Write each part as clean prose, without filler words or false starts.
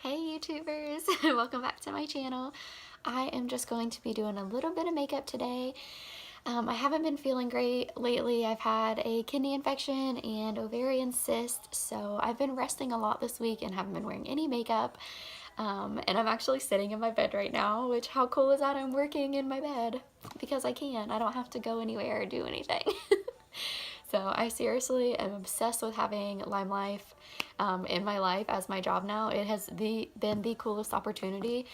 Hey YouTubers, welcome back to my channel. I am just going to be doing a little bit of makeup today. I haven't been feeling great lately. I've had a kidney infection and ovarian cyst, so I've been resting a lot this week and haven't been wearing any makeup. And I'm actually sitting in my bed right now, which how cool is that? I'm working in my bed because I can. I don't have to go anywhere or do anything. So I seriously am obsessed with having Lime Life in my life as my job now. It has been the coolest opportunity.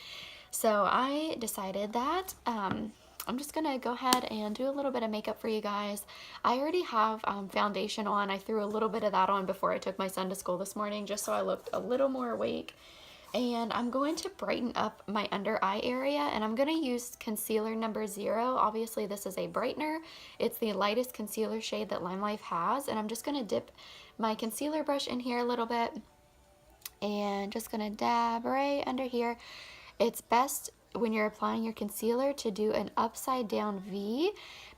So I decided that I'm just gonna go ahead and do a little bit of makeup for you guys. I already have foundation on. I threw a little bit of that on before I took my son to school this morning just so I looked a little more awake. And I'm going to brighten up my under eye area, and I'm going to use concealer number 0. Obviously this is a brightener. It's the lightest concealer shade that Lime Life has, and I'm just going to dip my concealer brush in here a little bit and just going to dab right under here. It's best when you're applying your concealer to do an upside down V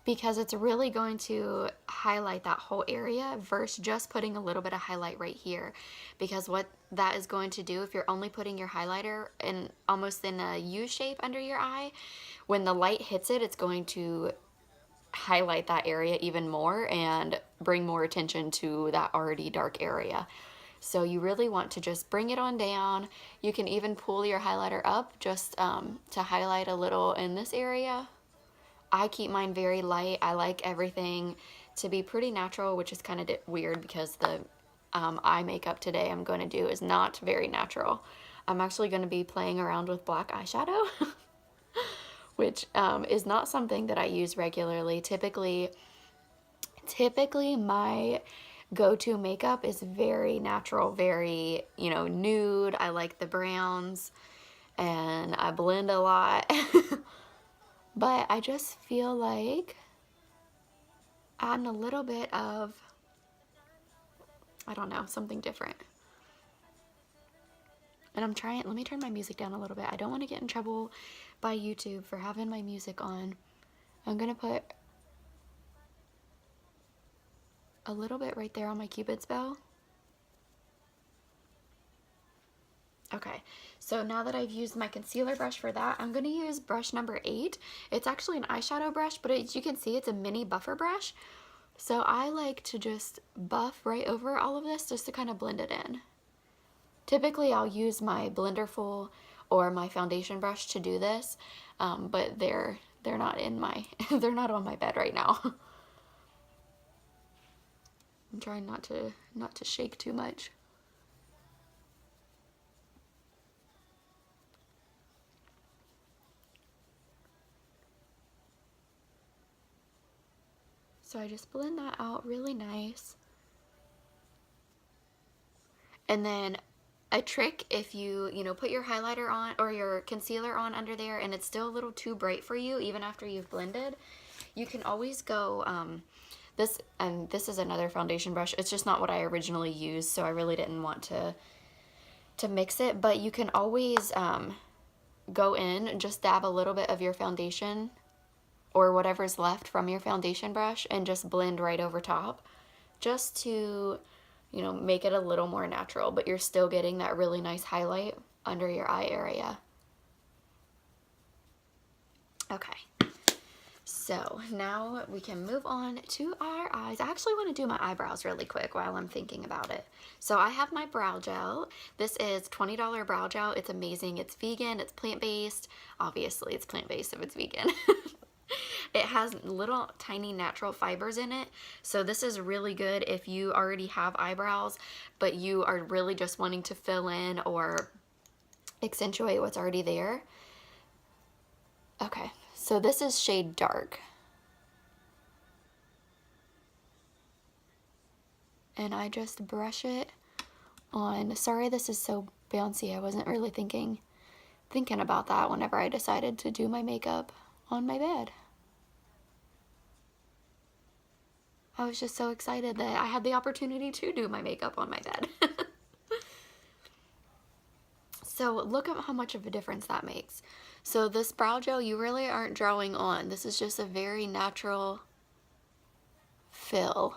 because it's really going to highlight that whole area versus just putting a little bit of highlight right here, because what that is going to do, if you're only putting your highlighter in almost in a U shape under your eye, when the light hits it, it's going to highlight that area even more and bring more attention to that already dark area. So you really want to just bring it on down. You can even pull your highlighter up just to highlight a little in this area. I keep mine very light. I like everything to be pretty natural, which is kind of weird because the eye makeup today I'm going to do is not very natural. I'm actually going to be playing around with black eyeshadow, which is not something that I use regularly. Typically my go-to makeup is very natural, very, nude. I like the browns and I blend a lot. But I just feel like adding a little bit of, I don't know, something different. And I'm trying, let me turn my music down a little bit. I don't want to get in trouble by YouTube for having my music on. I'm going to put a little bit right there on my Cupid's bow. Okay, so now that I've used my concealer brush for that, I'm going to use brush number 8. It's actually an eyeshadow brush, but as you can see, it's a mini buffer brush. So I like to just buff right over all of this just to kind of blend it in. Typically, I'll use my Blenderful or my foundation brush to do this, but they're not in my they're not on my bed right now. I'm trying not to shake too much. So I just blend that out really nice. And then a trick, if you put your highlighter on or your concealer on under there and it's still a little too bright for you even after you've blended, you can always go, this is another foundation brush. It's just not what I originally used, so I really didn't want to mix it, but you can always go in, just dab a little bit of your foundation or whatever's left from your foundation brush and just blend right over top just to, make it a little more natural, but you're still getting that really nice highlight under your eye area. Okay, so now we can move on to our eyes. I actually want to do my eyebrows really quick while I'm thinking about it. So I have my brow gel. This is $20 brow gel. It's amazing. It's vegan. It's plant-based. Obviously, it's plant-based if it's vegan. It has little tiny natural fibers in it, so this is really good if you already have eyebrows but you are really just wanting to fill in or accentuate what's already there. Okay, so this is shade Dark, and I just brush it on. Sorry this is so bouncy. I wasn't really thinking about that whenever I decided to do my makeup on my bed. I was just so excited that I had the opportunity to do my makeup on my bed. So look at how much of a difference that makes. So this brow gel, you really aren't drawing on. This is just a very natural fill,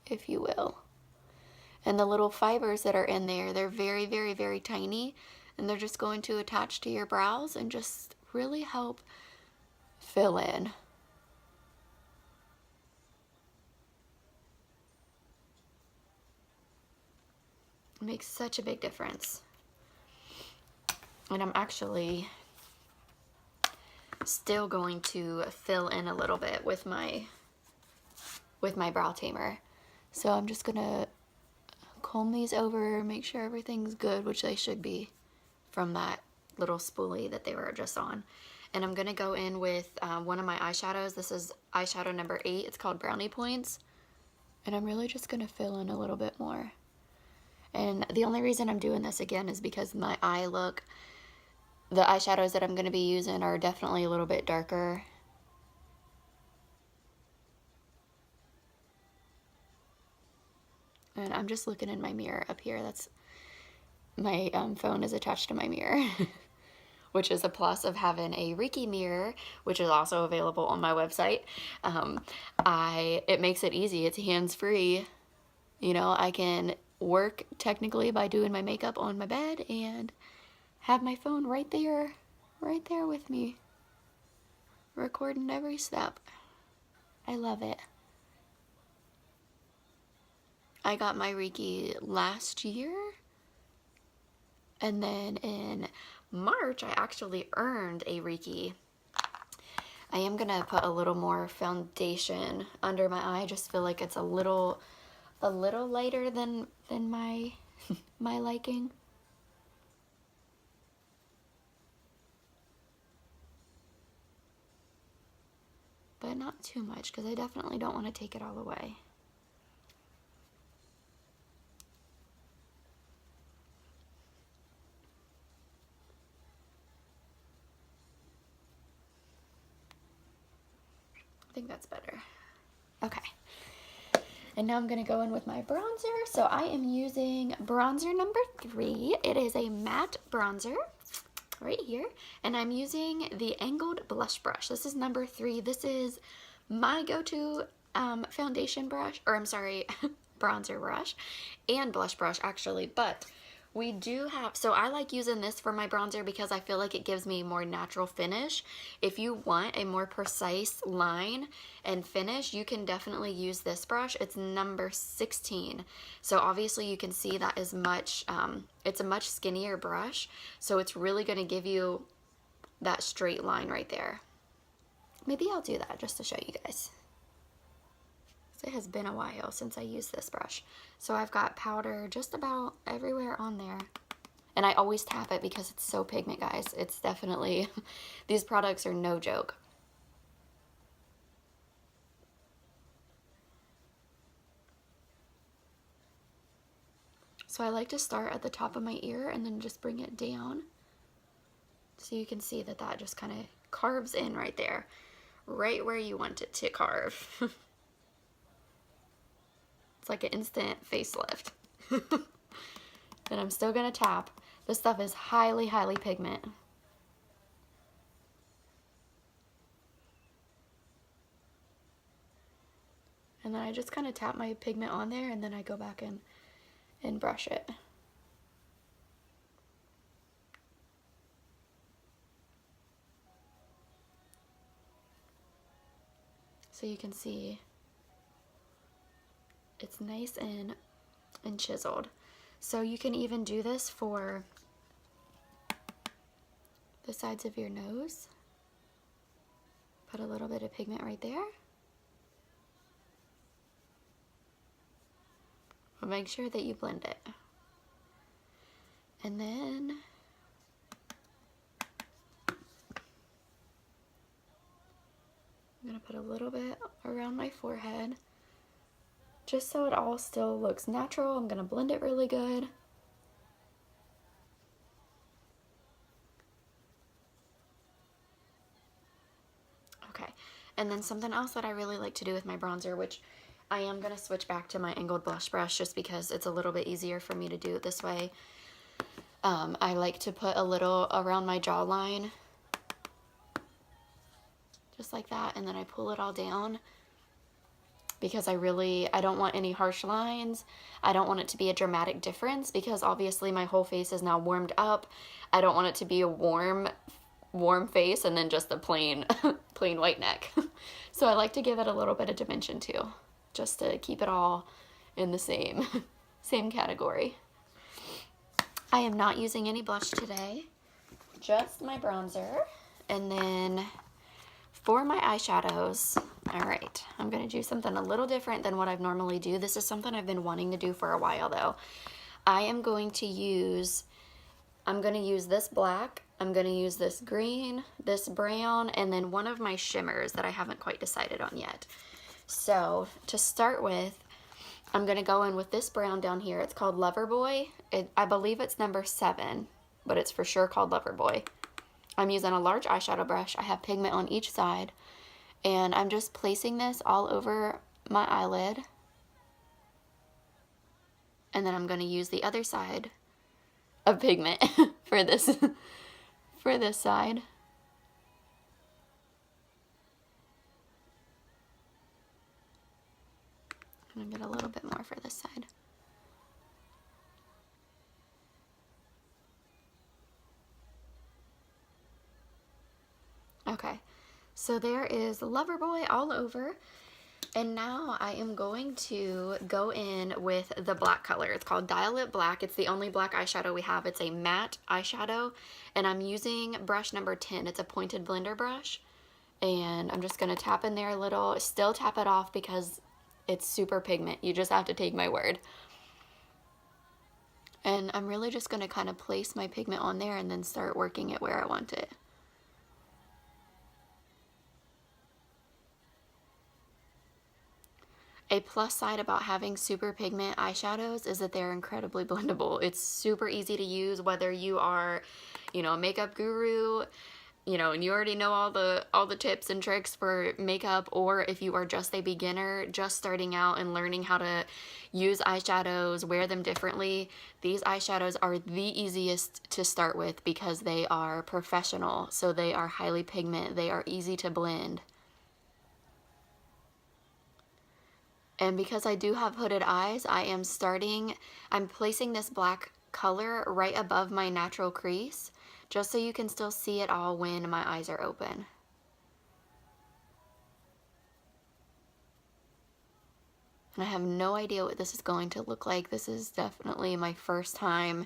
if you will. And the little fibers that are in there, they're very, very, very tiny. and they're just going to attach to your brows and just really help fill in. It makes such a big difference. And I'm actually still going to fill in a little bit with my brow tamer. So I'm just gonna comb these over, make sure everything's good, which they should be from that little spoolie that they were just on. And I'm gonna go in with one of my eyeshadows. This is eyeshadow number 8. It's called Brownie Points. And I'm really just gonna fill in a little bit more. And the only reason I'm doing this again is because my eye look, the eyeshadows that I'm gonna be using are definitely a little bit darker. And I'm just looking in my mirror up here. That's my phone is attached to my mirror, which is a plus of having a Reiki mirror, which is also available on my website. It makes it easy. It's hands-free. You know, I can work technically by doing my makeup on my bed and have my phone right there with me, recording every step. I love it. I got my Reiki last year, and then in March I actually earned a Reiki. I am gonna put a little more foundation under my eye. I just feel like it's a little lighter than my my liking. But not too much, because I definitely don't want to take it all away. I think that's better. Okay. And now I'm going to go in with my bronzer. So I am using bronzer number 3. It is a matte bronzer right here. And I'm using the angled blush brush. This is number 3. This is my go-to foundation brush, or I'm sorry, bronzer brush and blush brush actually. But we do have, so I like using this for my bronzer because I feel like it gives me more natural finish. If you want a more precise line and finish, you can definitely use this brush. It's number 16. So obviously you can see that is much, it's a much skinnier brush. So it's really going to give you that straight line right there. Maybe I'll do that just to show you guys. It has been a while since I used this brush. So I've got powder just about everywhere on there. And I always tap it because it's so pigment, guys. It's definitely, these products are no joke. So I like to start at the top of my ear and then just bring it down. So you can see that that just kind of carves in right there. Right where you want it to carve. It's like an instant facelift. Then I'm still gonna tap. This stuff is highly, highly pigment. And then I just kind of tap my pigment on there and then I go back and brush it. So you can see it's nice and chiseled. So you can even do this for the sides of your nose. Put a little bit of pigment right there. But make sure that you blend it. And then I'm gonna put a little bit around my forehead, just so it all still looks natural. I'm gonna blend it really good. Okay, and then something else that I really like to do with my bronzer, which I am gonna switch back to my angled blush brush just because it's a little bit easier for me to do it this way. I like to put a little around my jawline, just like that, and then I pull it all down. because I don't want any harsh lines. I don't want it to be a dramatic difference because obviously my whole face is now warmed up. I don't want it to be a warm face and then just a plain plain white neck. So I like to give it a little bit of dimension too, just to keep it all in the same same category. I am not using any blush today, just my bronzer. And then for my eyeshadows, all right, I'm gonna do something a little different than what I've normally do. This is something I've been wanting to do for a while though. I'm gonna use this black, I'm gonna use this green, this brown, and then one of my shimmers that I haven't quite decided on yet. So to start with, I'm gonna go in with this brown down here. It's called Loverboy. I believe it's number 7, but it's for sure called Loverboy. I'm using a large eyeshadow brush. I have pigment on each side, and I'm just placing this all over my eyelid. And then I'm gonna use the other side of pigment for this side. I'm gonna get a little bit more for this side. Okay, so there is Loverboy all over. And now I am going to go in with the black color. It's called Dial It Black. It's the only black eyeshadow we have. It's a matte eyeshadow, and I'm using brush number 10. It's a pointed blender brush, and I'm just gonna tap in there a little. Still tap it off because it's super pigment. You just have to take my word. And I'm really just gonna kind of place my pigment on there and then start working it where I want it. A plus side about having super pigment eyeshadows is that they're incredibly blendable. It's super easy to use, whether you are, a makeup guru, and you already know all the tips and tricks for makeup, or if you are just a beginner, just starting out and learning how to use eyeshadows, wear them differently. These eyeshadows are the easiest to start with because they are professional, so they are highly pigment, they are easy to blend. And because I do have hooded eyes, I'm placing this black color right above my natural crease, just so you can still see it all when my eyes are open. And I have no idea what this is going to look like. This is definitely my first time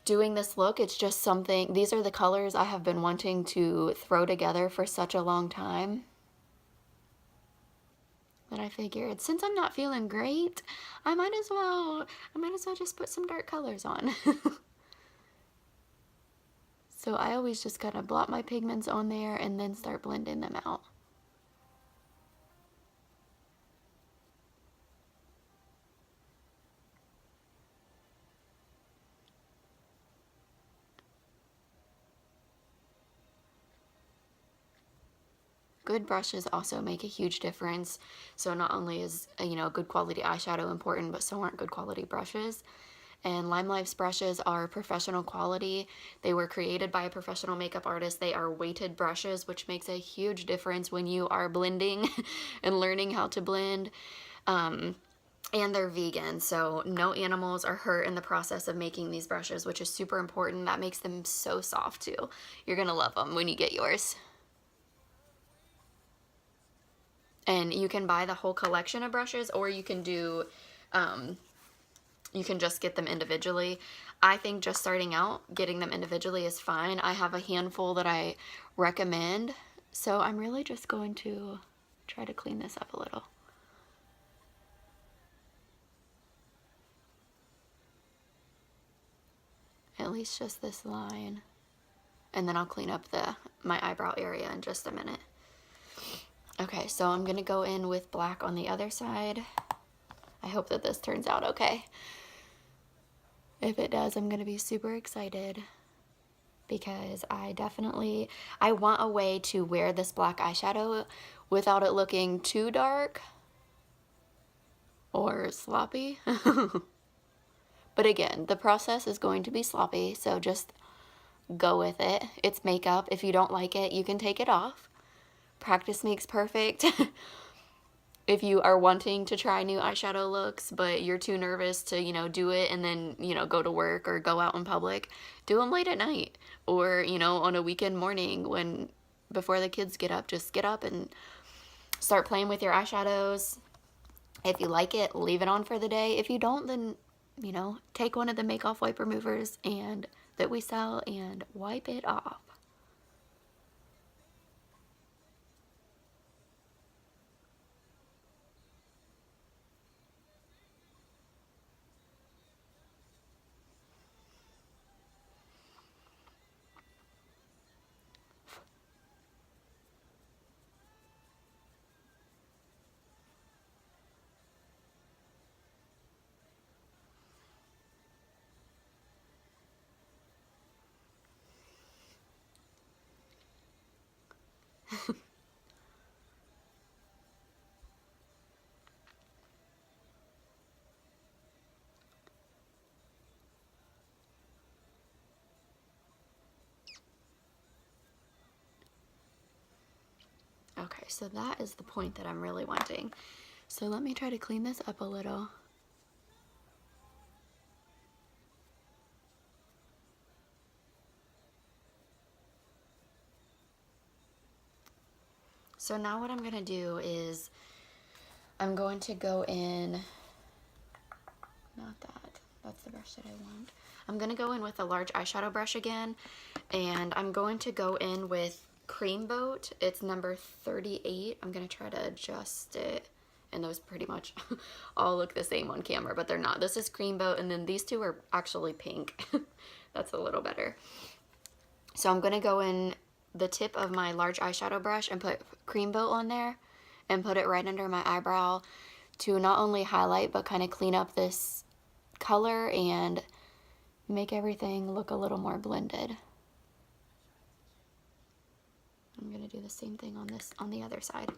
doing this look. It's just something, these are the colors I have been wanting to throw together for such a long time. But I figured since I'm not feeling great, I might as well just put some dark colors on. So I always just kind of blot my pigments on there and then start blending them out. Good brushes also make a huge difference. So not only is, good quality eyeshadow important, but so aren't good quality brushes. And Lime Life's brushes are professional quality. They were created by a professional makeup artist. They are weighted brushes, which makes a huge difference when you are blending and learning how to blend. And they're vegan, so no animals are hurt in the process of making these brushes, which is super important. That makes them so soft too. You're gonna love them when you get yours. And you can buy the whole collection of brushes, or you can do, you can just get them individually. I think just starting out, getting them individually is fine. I have a handful that I recommend, so I'm really just going to try to clean this up a little. At least just this line. And then I'll clean up my eyebrow area in just a minute. Okay, so I'm gonna go in with black on the other side. I hope that this turns out okay. If it does, I'm gonna be super excited because I want a way to wear this black eyeshadow without it looking too dark or sloppy. But again, the process is going to be sloppy, so just go with it. It's makeup. If you don't like it, you can take it off. Practice makes perfect. if you are wanting to try new eyeshadow looks, but you're too nervous to, do it and then, go to work or go out in public, do them late at night or, on a weekend morning when before the kids get up, just get up and start playing with your eyeshadows. If you like it, leave it on for the day. If you don't, then, take one of the make off wipe removers and that we sell and wipe it off. Okay, so that is the point that I'm really wanting. So let me try to clean this up a little. So now what I'm going to do is I'm going to go in, not that, that's the brush that I want. I'm going to go in with a large eyeshadow brush again, and I'm going to go in with Cream Boat. It's number 38. I'm going to try to adjust it, and those pretty much all look the same on camera, but they're not. This is Cream Boat, and then these two are actually pink. That's a little better. So I'm going to go in the tip of my large eyeshadow brush and put Cream Boat on there and put it right under my eyebrow to not only highlight but kind of clean up this color and make everything look a little more blended. I'm going to do the same thing on the other side.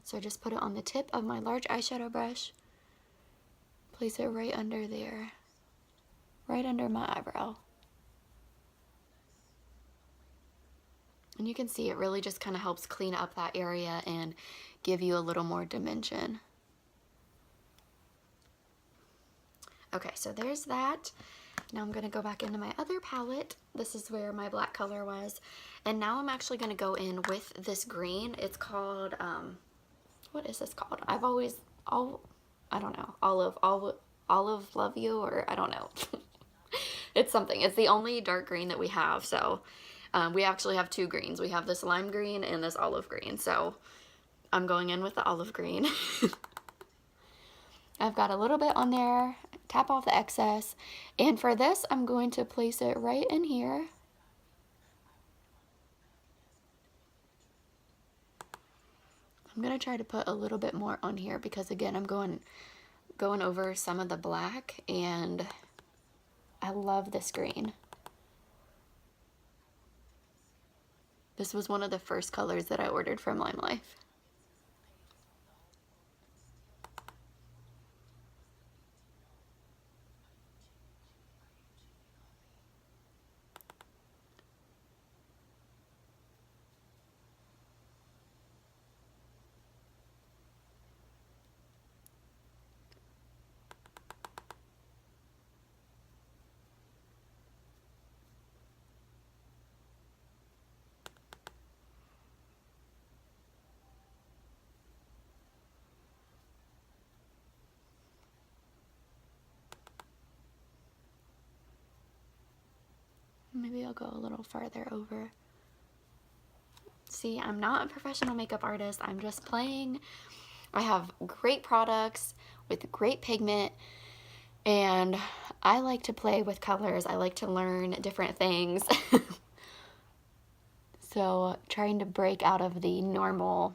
So just put it on the tip of my large eyeshadow brush, place it right under there, right under my eyebrow. And you can see it really just kind of helps clean up that area and give you a little more dimension. Okay, so there's that. Now I'm going to go back into my other palette. This is where my black color was. And now I'm actually going to go in with this green. It's called, what is this called? I don't know, olive love you, or I don't know. It's something. It's the only dark green that we have, so we actually have two greens. We have this lime green and this olive green, so I'm going in with the olive green. I've got a little bit on there, tap off the excess, and for this I'm going to place it right in here. I'm going to try to put a little bit more on here because again I'm going over some of the black, and I love this green. This was one of the first colors that I ordered from Lime Life. Maybe I'll go a little farther over. See, I'm not a professional makeup artist. I'm just playing. I have great products with great pigment, and I like to play with colors. I like to learn different things. So trying to break out of the normal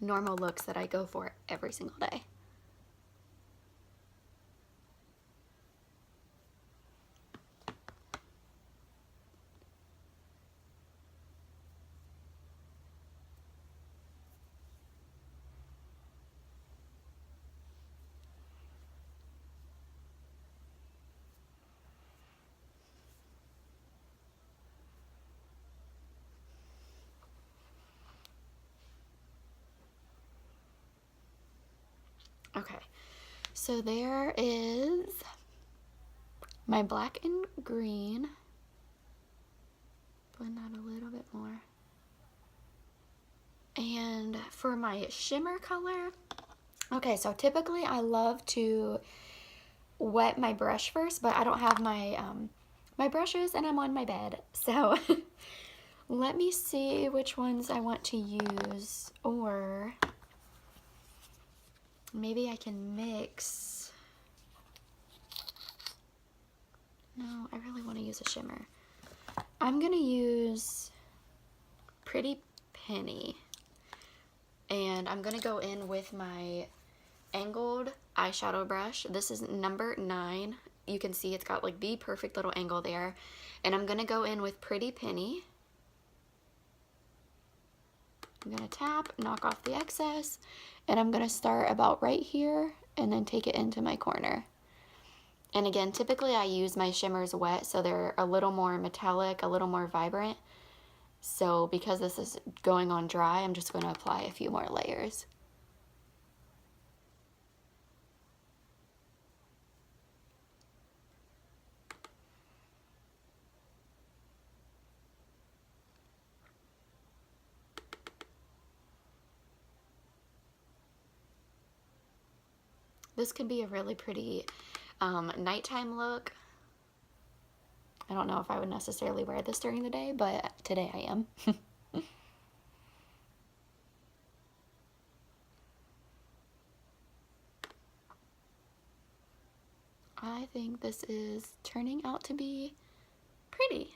looks that I go for every single day. Okay, so there is my black and green. Blend that a little bit more. And for my shimmer color, okay, so typically I love to wet my brush first, but I don't have my brushes and I'm on my bed. So let me see which ones I want to use, or maybe I can mix. No, I really want to use a shimmer. I'm gonna use Pretty Penny, and I'm gonna go in with my angled eyeshadow brush. This is number 9. You can see it's got like the perfect little angle there. And I'm gonna go in with Pretty Penny. I'm gonna tap, knock off the excess, and I'm gonna start about right here and then take it into my corner. And again, typically I use my shimmers wet, so they're a little more metallic, a little more vibrant. So because this is going on dry, I'm just gonna apply a few more layers. This could be a really pretty nighttime look. I don't know if I would necessarily wear this during the day, but today I am. I think this is turning out to be pretty.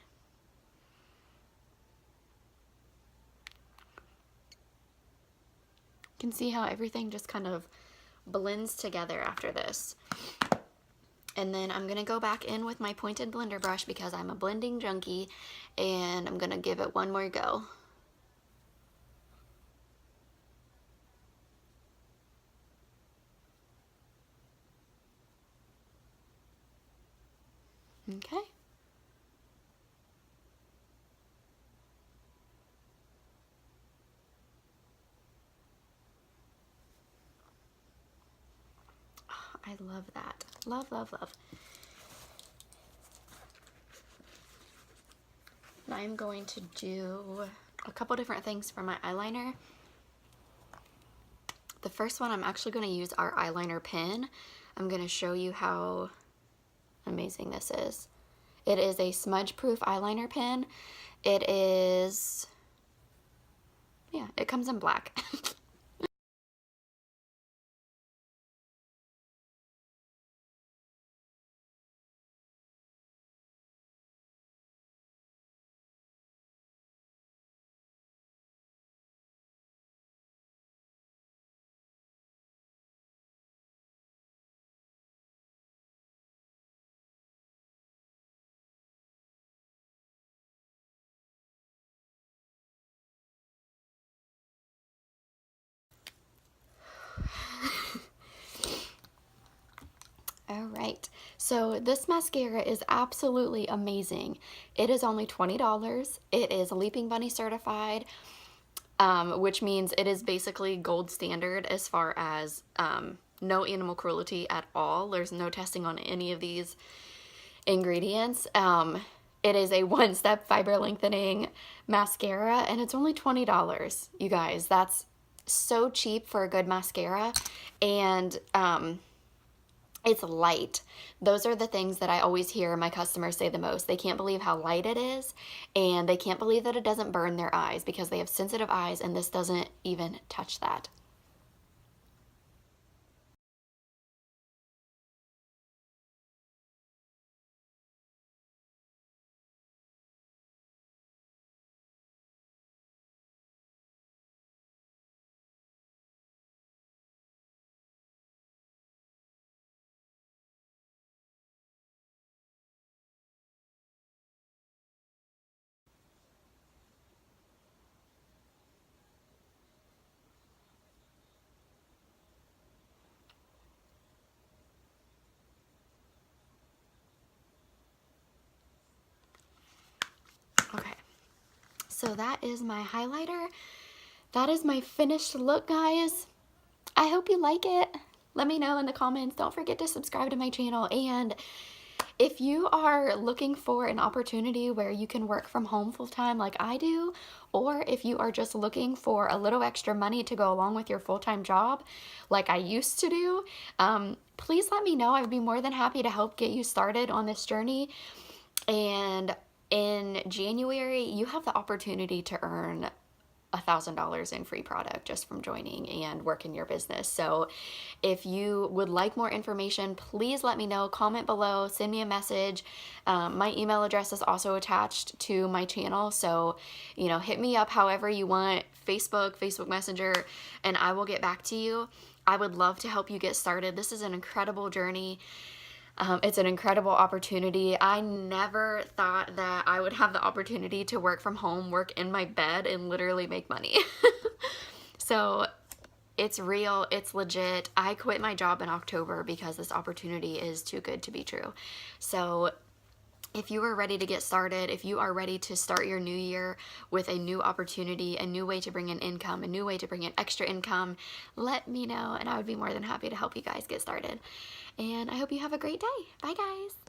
You can see how everything just kind of blends together after this. And then I'm gonna go back in with my pointed blender brush because I'm a blending junkie, and I'm gonna give it one more go. Okay. I love that. Love, love, love. I'm going to do a couple different things for my eyeliner. The first one, I'm actually going to use our eyeliner pen. I'm going to show you how amazing this is. It is a smudge-proof eyeliner pen. It is, yeah, it comes in black. All right, so this mascara is absolutely amazing. It is only $20. It is Leaping Bunny certified, which means it is basically gold standard as far as no animal cruelty at all. There's no testing on any of these ingredients. It is a one-step fiber lengthening mascara, and it's only $20. You guys, that's so cheap for a good mascara. And it's light. Those are the things that I always hear my customers say the most. They can't believe how light it is, and they can't believe that it doesn't burn their eyes because they have sensitive eyes, and this doesn't even touch that. Okay, so that is my highlighter. That is my finished look, guys. I hope you like it. Let me know in the comments. Don't forget to subscribe to my channel. And if you are looking for an opportunity where you can work from home full-time like I do, or if you are just looking for a little extra money to go along with your full-time job like I used to do, please let me know. I would be more than happy to help get you started on this journey. And in January, you have the opportunity to earn $1,000 in free product just from joining and working your business. So if you would like more information, please let me know. Comment below, send me a message. My email address is also attached to my channel. So, hit me up however you want, Facebook Messenger, and I will get back to you. I would love to help you get started. This is an incredible journey. It's an incredible opportunity. I never thought that I would have the opportunity to work from home, work in my bed, and literally make money. So it's real, it's legit. I quit my job in October because this opportunity is too good to be true. So if you are ready to get started, if you are ready to start your new year with a new opportunity, a new way to bring in income, a new way to bring in extra income, let me know and I would be more than happy to help you guys get started. And I hope you have a great day. Bye guys.